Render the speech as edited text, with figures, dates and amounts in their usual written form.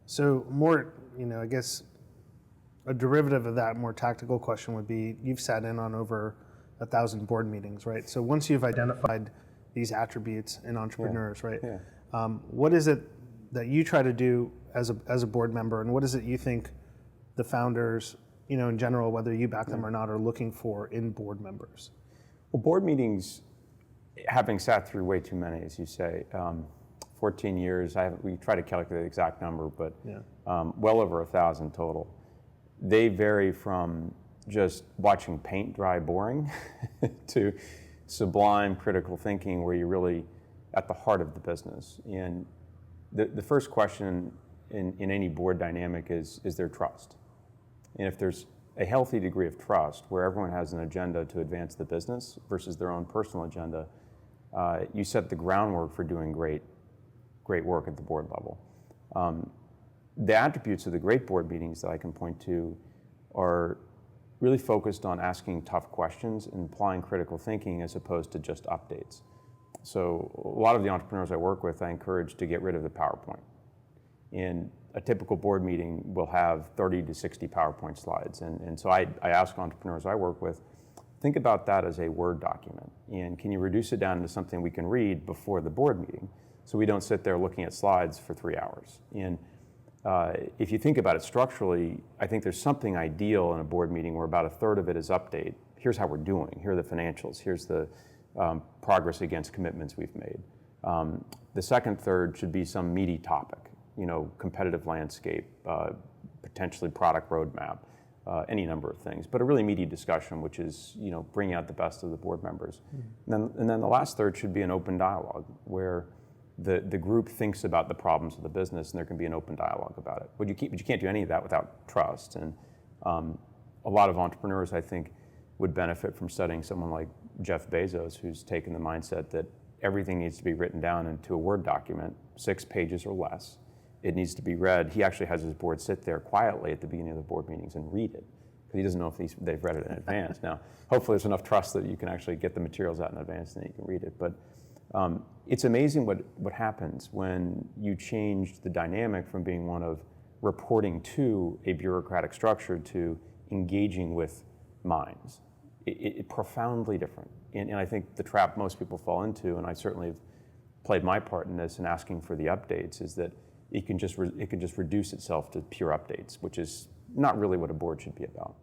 So more, I guess a derivative of that more tactical question would be, you've sat in on over 1,000 board meetings, right? So once you've identified these attributes in entrepreneurs, right? Yeah. What is it that you try to do as a board member, and what is it you think the founders, in general, whether you back them or not, are looking for in board members? Well, board meetings, having sat through way too many, as you say, 14 years, we try to calculate the exact number, but well over 1,000 total. They vary from just watching paint dry boring to sublime critical thinking where you're really at the heart of the business. And the first question in any board dynamic is there trust? And if there's a healthy degree of trust where everyone has an agenda to advance the business versus their own personal agenda, you set the groundwork for doing great work at the board level. The attributes of the great board meetings that I can point to are really focused on asking tough questions and applying critical thinking as opposed to just updates. So a lot of the entrepreneurs I work with, I encourage to get rid of the PowerPoint. And a typical board meeting will have 30 to 60 PowerPoint slides. And so I ask entrepreneurs I work with, think about that as a Word document. And can you reduce it down into something we can read before the board meeting so we don't sit there looking at slides for 3 hours? And if you think about it structurally, I think there's something ideal in a board meeting where about a third of it is update. Here's how we're doing. Here are the financials. Here's the progress against commitments we've made. The second third should be some meaty topic, competitive landscape, potentially product roadmap, any number of things, but a really meaty discussion, which is, bringing out the best of the board members. And then the last third should be an open dialogue where the group thinks about the problems of the business and there can be an open dialogue about it. But you can't do any of that without trust. And a lot of entrepreneurs, I think, would benefit from studying someone like Jeff Bezos, who's taken the mindset that everything needs to be written down into a Word document, 6 pages or less. It needs to be read. He actually has his board sit there quietly at the beginning of the board meetings and read it, because he doesn't know if they've read it in advance. Now, hopefully there's enough trust that you can actually get the materials out in advance and then you can read it. But it's amazing what happens when you change the dynamic from being one of reporting to a bureaucratic structure to engaging with minds. It profoundly different. And I think the trap most people fall into, and I certainly have played my part in this in asking for the updates, is that it can just reduce itself to pure updates, which is not really what a board should be about.